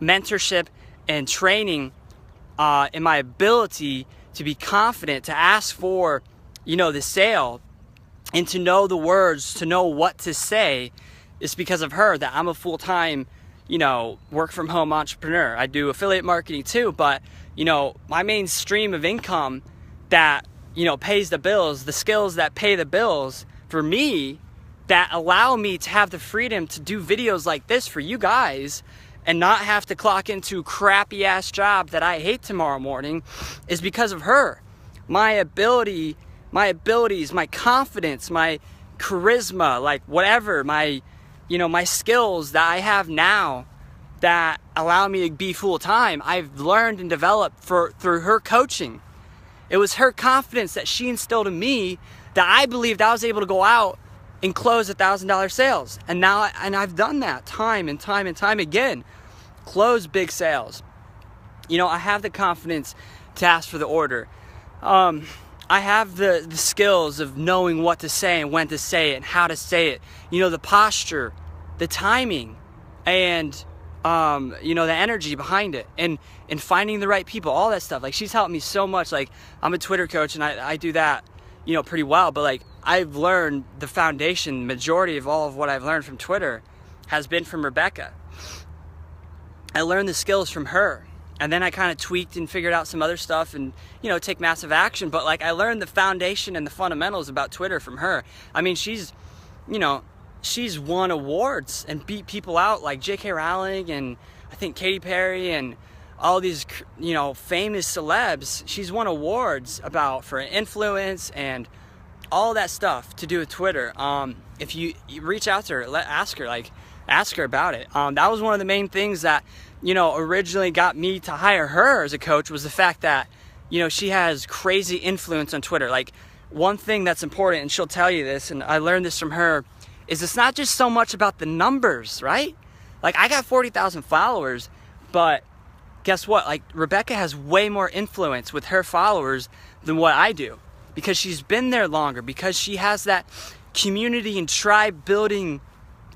mentorship and training in my ability to be confident, to ask for, the sale, and to know the words, to know what to say. It's because of her that I'm a full-time, work from home entrepreneur. I do affiliate marketing too, but, my main stream of income that, pays the bills, the skills that pay the bills for me, that allow me to have the freedom to do videos like this for you guys and not have to clock into crappy ass job that I hate tomorrow morning, is because of her. My abilities, my confidence, my charisma, like whatever, my skills that I have now that allow me to be full-time, I've learned and developed through her coaching. It was her confidence that she instilled in me that I believed I was able to go out and close $1,000 sales. And I've done that time and time and time again. Close big sales. I have the confidence to ask for the order. I have the skills of knowing what to say and when to say it and how to say it. The posture, the timing, and the energy behind it, and finding the right people, all that stuff. Like, she's helped me so much. Like, I'm a Twitter coach and I do that, pretty well. But like, I've learned the foundation, majority of all of what I've learned from Twitter has been from Rebecca. I learned the skills from her. And then I kind of tweaked and figured out some other stuff and, take massive action. But like, I learned the foundation and the fundamentals about Twitter from her. I mean, she's won awards and beat people out like J.K. Rowling and I think Katy Perry and all these, famous celebs. She's won awards for influence and all that stuff to do with Twitter. If you reach out to her, ask her about it. That was one of the main things that, originally got me to hire her as a coach, was the fact that, she has crazy influence on Twitter. Like, one thing that's important, and she'll tell you this, and I learned this from her, is it's not just so much about the numbers, right? Like, I got 40,000 followers, but guess what? Like, Rebecca has way more influence with her followers than what I do, because she's been there longer, because she has that community and tribe building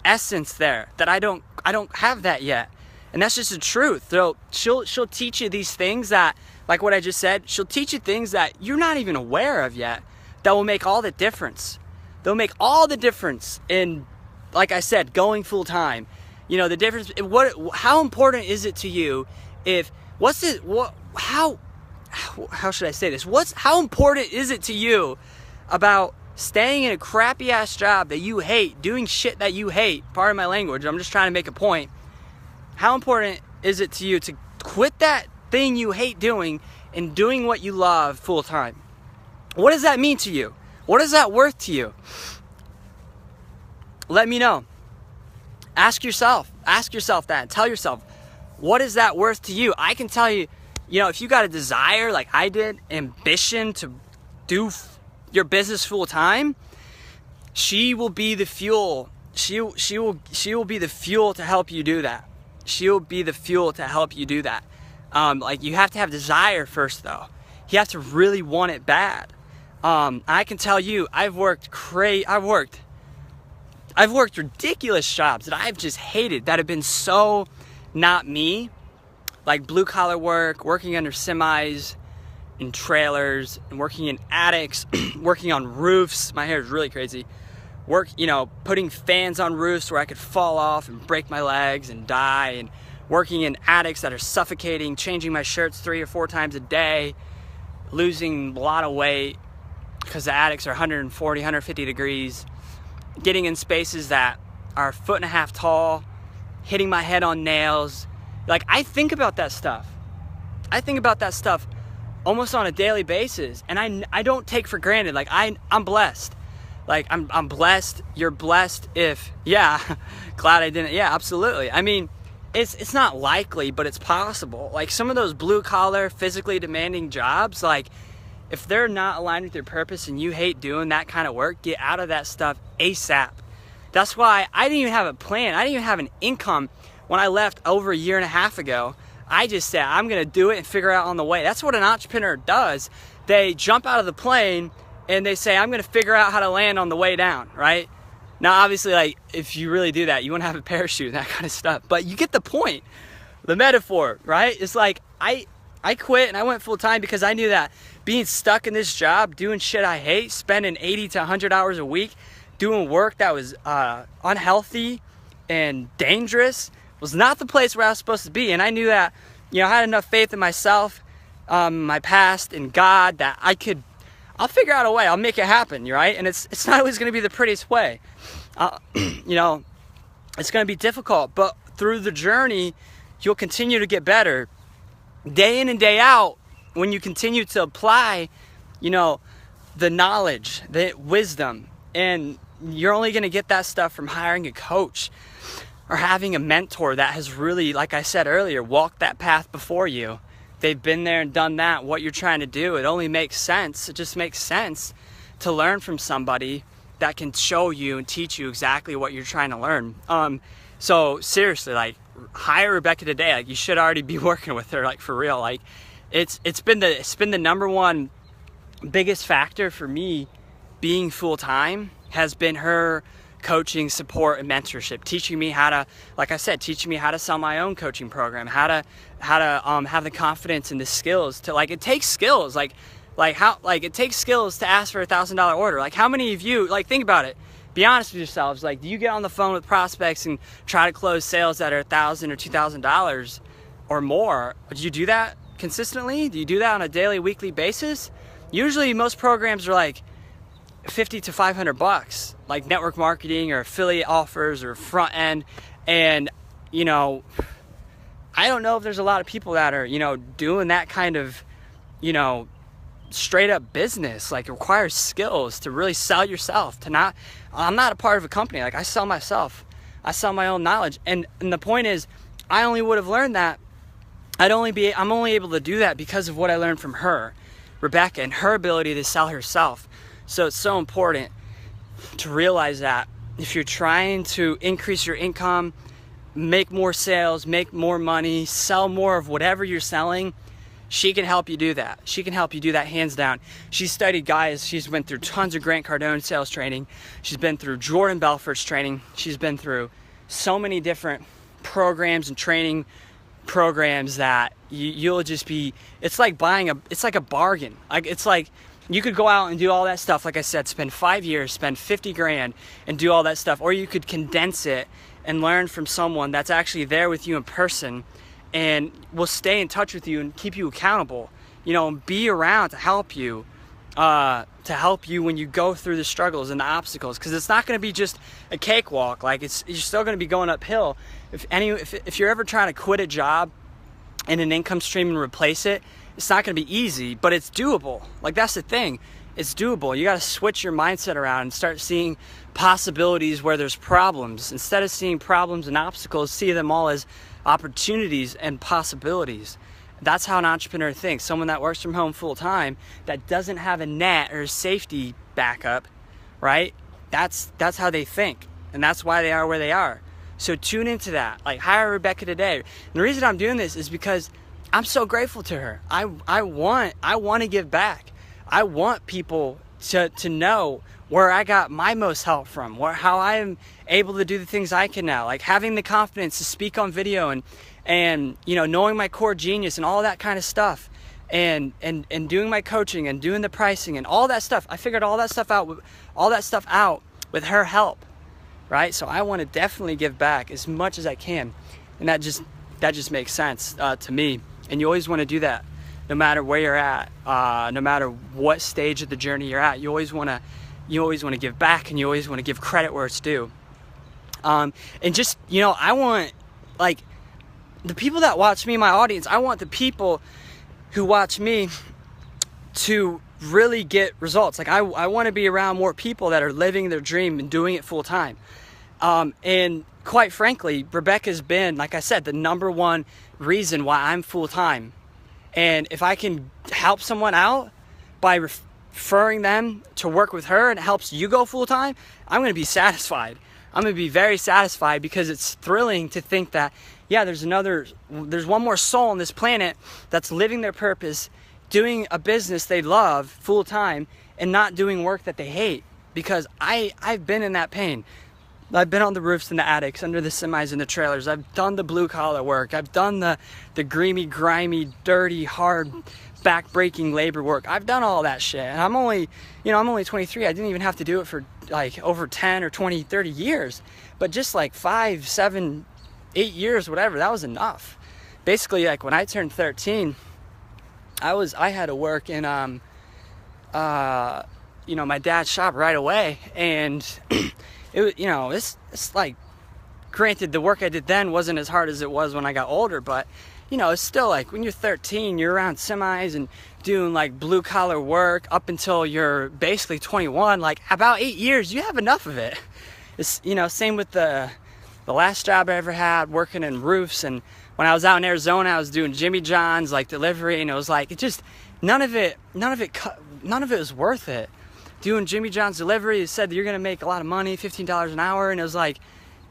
essence there that I don't have that yet. And that's just the truth. So she'll teach you these things that, like what I just said, she'll teach you things that you're not even aware of yet that will make all the difference. They'll make all the difference in, like I said, going full time. The difference. How important is it to you? How should I say this? How important is it to you about staying in a crappy ass job that you hate, doing shit that you hate? Pardon my language. I'm just trying to make a point. How important is it to you to quit that thing you hate doing and doing what you love full time? What does that mean to you? What is that worth to you? Let me know. Ask yourself that. Tell yourself, what is that worth to you? I can tell you, if you got a desire like I did, ambition to do your business full time, she will be the fuel. She will be the fuel to help you do that. She'll be the fuel to help you do that. Like, you have to have desire first, though. You have to really want it bad. I can tell you, I've worked ridiculous jobs that I've just hated, that have been so not me, like blue collar work, working under semis in trailers, and working in attics, working on roofs. My hair is really crazy. Putting fans on roofs where I could fall off and break my legs and die, and working in attics that are suffocating, changing my shirts 3 or 4 times a day, losing a lot of weight because the attics are 140, 150 degrees, getting in spaces that are 1.5 feet tall, hitting my head on nails. Like, I think about that stuff. Almost on a daily basis, and I don't take for granted. Like, I'm blessed. Like, I'm blessed. You're blessed if, glad I didn't. Yeah, absolutely. I mean, it's not likely, but it's possible. Like, some of those blue collar, physically demanding jobs, like, if they're not aligned with your purpose and you hate doing that kind of work, get out of that stuff ASAP. That's why I didn't even have a plan. I didn't even have an income when I left over 1.5 years ago. I just said, I'm going to do it and figure it out on the way. That's what an entrepreneur does. They jump out of the plane and they say, I'm going to figure out how to land on the way down, right? Now, obviously, like, if you really do that, you won't have a parachute and that kind of stuff. But you get the point. the metaphor, right? It's like I quit and I went full time because I knew that being stuck in this job, doing shit I hate, spending 80 to 100 hours a week, doing work that was unhealthy and dangerous was not the place where I was supposed to be. And I knew that, I had enough faith in myself, my past, and God, that I'll figure out a way. I'll make it happen, right? And it's not always going to be the prettiest way. It's going to be difficult, but through the journey, you'll continue to get better. Day in and day out, when you continue to apply, the knowledge, the wisdom, and you're only going to get that stuff from hiring a coach or having a mentor that has really, like I said earlier, walked that path before you. They've been there and done that, what you're trying to do. It only makes sense. It just makes sense to learn from somebody that can show you and teach you exactly what you're trying to learn. So seriously, like, hire Rebecca today. Like, you should already be working with her, like, for real. Like, it's been the number one biggest factor for me being full-time has been her coaching, support, and mentorship, teaching me how to, like I said, teaching me how to sell my own coaching program, how to have the confidence and the skills to, like, it takes skills, like it takes skills to ask for $1,000 order. Like, how many of you, like, think about it, be honest with yourselves, like, do you get on the phone with prospects and try to close sales that are $1,000 or $2,000 or more? Do you do that consistently? Do you do that on a daily, weekly basis? Usually most programs are like $50 to $500, like network marketing or affiliate offers or front end. And, I don't know if there's a lot of people that are, doing that kind of, straight up business. Like, it requires skills to really sell yourself, I'm not a part of a company. Like, I sell myself. I sell my own knowledge. And the point is, I only would have learned that. I'm only able to do that because of what I learned from her, Rebecca, and her ability to sell herself. So it's so important to realize that if you're trying to increase your income, make more sales, make more money, sell more of whatever you're selling, she can help you do that. She can help you do that hands down. She's studied guys. She's been through tons of Grant Cardone sales training. She's been through Jordan Belfort's training. She's been through so many different programs and training programs that you'll just be, it's like it's like a bargain. Like, it's like you could go out and do all that stuff, like I said, spend 5 years, spend 50 grand and do all that stuff, or you could condense it and learn from someone that's actually there with you in person and will stay in touch with you and keep you accountable, and be around to help you when you go through the struggles and the obstacles, because it's not going to be just a cakewalk. Like, you're still going to be going uphill. If you're ever trying to quit a job and an income stream and replace it, it's not going to be easy, but it's doable. Like, that's the thing. It's doable. You got to switch your mindset around and start seeing possibilities where there's problems. Instead of seeing problems and obstacles, see them all as opportunities and possibilities. That's how an entrepreneur thinks. Someone that works from home full time, that doesn't have a net or a safety backup, right? That's how they think, and that's why they are where they are. So tune into that. Like, hire Rebecca today. And the reason I'm doing this is because I'm so grateful to her. I want to give back. I want people to know where I got my most help from, how I am able to do the things I can now, like having the confidence to speak on video and knowing my core genius and all that kind of stuff, and doing my coaching and doing the pricing and all that stuff. I figured all that stuff out with her help, right? So I want to definitely give back as much as I can, and that just makes sense to me. And you always want to do that, no matter where you're at, no matter what stage of the journey you're at. You always want to give back, and you always want to give credit where it's due. And just, I want, like, the people that watch me, my audience, I want the people who watch me to really get results. Like, I want to be around more people that are living their dream and doing it full time. And quite frankly, Rebecca's been, like I said, the number one reason why I'm full time. And if I can help someone out by referring them to work with her and it helps you go full time, I'm going to be satisfied. I'm going to be very satisfied, because it's thrilling to think that, yeah, there's one more soul on this planet that's living their purpose, doing a business they love full time, and not doing work that they hate. Because I've been in that pain. I've been on the roofs and the attics, under the semis and the trailers. I've done the blue collar work. I've done the grimy, grimy, dirty, hard, back-breaking labor work. I've done all that shit. And I'm only 23. I didn't even have to do it for like over 10 or 20, 30 years. But just like 5, 7, 8 years, whatever, that was enough. Basically, like when I turned 13, I had to work in my dad's shop right away, and it's like, granted, the work I did then wasn't as hard as it was when I got older, but it's still like when you're 13, you're around semis and doing like blue collar work up until you're basically 21. Like about 8 years, you have enough of it. It's same with the last job I ever had, working in roofs, and when I was out in Arizona, I was doing Jimmy John's like delivery, and it was like none of it was worth it. Doing Jimmy John's delivery, it said that you're gonna make a lot of money, $15 an hour, and it was like,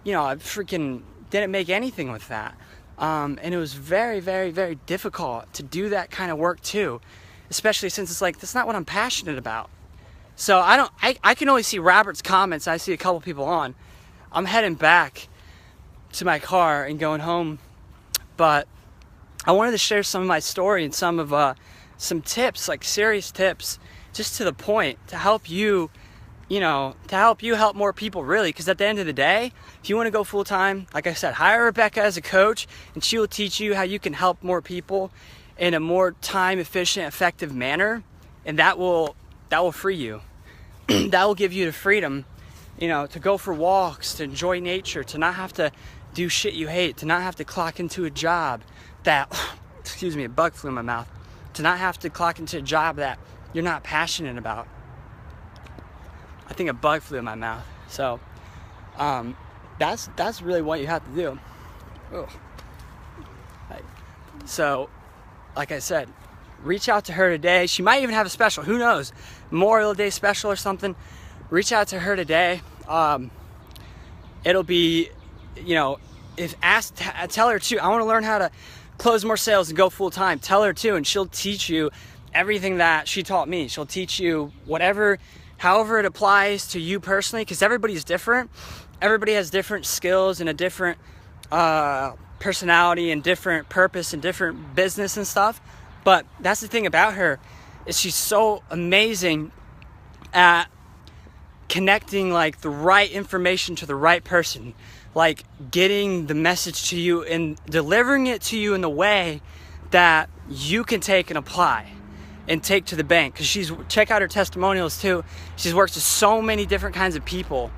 I freaking didn't make anything with that. And it was very, very, very difficult to do that kind of work too, especially since it's like, that's not what I'm passionate about. So I can only see Robert's comments. I see a couple people on. I'm heading back to my car and going home, but I wanted to share some of my story and some tips, like serious tips, just to the point, to help you help more people, really. Because at the end of the day, if you want to go full time, like I said, hire Rebecca as a coach, and she will teach you how you can help more people in a more time efficient, effective manner, and that will free you. That will give you the freedom, to go for walks, to enjoy nature, to not have to do shit you hate, to not have to clock into a job that, excuse me, a bug flew in my mouth, to not have to clock into a job that you're not passionate about. I think a bug flew in my mouth. So that's really what you have to do. So like I said, reach out to her today. She might even have a special, who knows, Memorial Day special or something. Reach out to her today. It'll be, tell her too, I want to learn how to close more sales and go full time. Tell her too, and she'll teach you everything that she taught me. She'll teach you however it applies to you personally, because everybody's different. Everybody has different skills and a different personality and different purpose and different business and stuff. But that's the thing about her, is she's so amazing at connecting like the right information to the right person, like getting the message to you and delivering it to you in the way that you can take and apply and take to the bank. Because check out her testimonials too. She's worked with so many different kinds of people.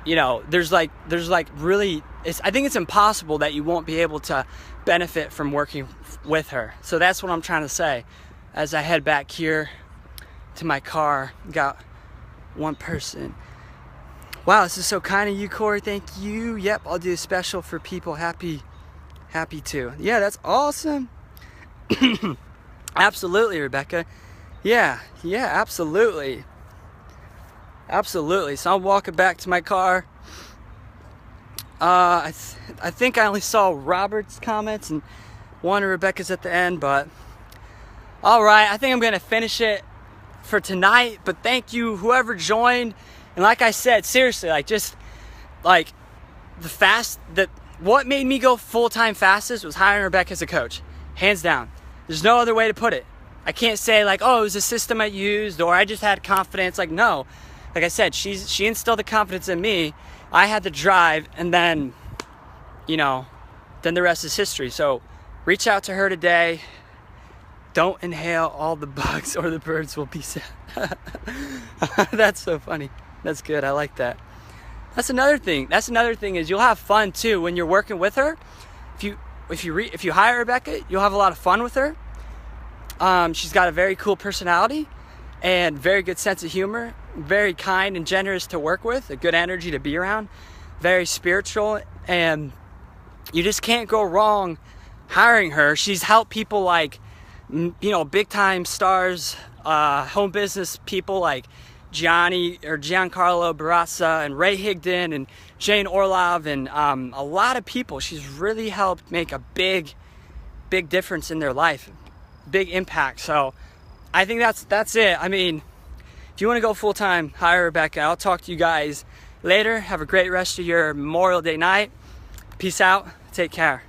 There's like really, I think it's impossible that you won't be able to benefit from working with her. So that's what I'm trying to say as I head back here to my car. Got one person. Wow, this is so kind of you, Corey. Thank you. Yep, I'll do a special for people happy to. Yeah, that's awesome. Absolutely, Rebecca. Yeah, absolutely. So I'm walking back to my car. I think I only saw Robert's comments and one of Rebecca's at the end, but all right, I think I'm gonna finish it for tonight. But thank you, whoever joined. And like I said, seriously, what made me go full-time fastest was hiring Rebecca as a coach, hands down. There's no other way to put it. I can't say like, oh, it was a system I used or I just had confidence. Like, no. Like I said, she instilled the confidence in me. I had the drive, and then, then the rest is history. So reach out to her today. Don't inhale all the bugs or the birds will be sad. That's so funny. That's good. I like that. That's another thing is you'll have fun too when you're working with her. If you hire Rebecca, you'll have a lot of fun with her. She's got a very cool personality and very good sense of humor, very kind and generous to work with, a good energy to be around, very spiritual, and you just can't go wrong hiring her. She's helped people like, big time stars, home business people like Giancarlo Barraza and Ray Higdon and Jane Orlov and a lot of people. She's really helped make a big difference in their life, big impact. So I think that's it. I mean, if you want to go full time, hire Rebecca. I'll talk to you guys later. Have a great rest of your Memorial Day night. Peace out. Take care.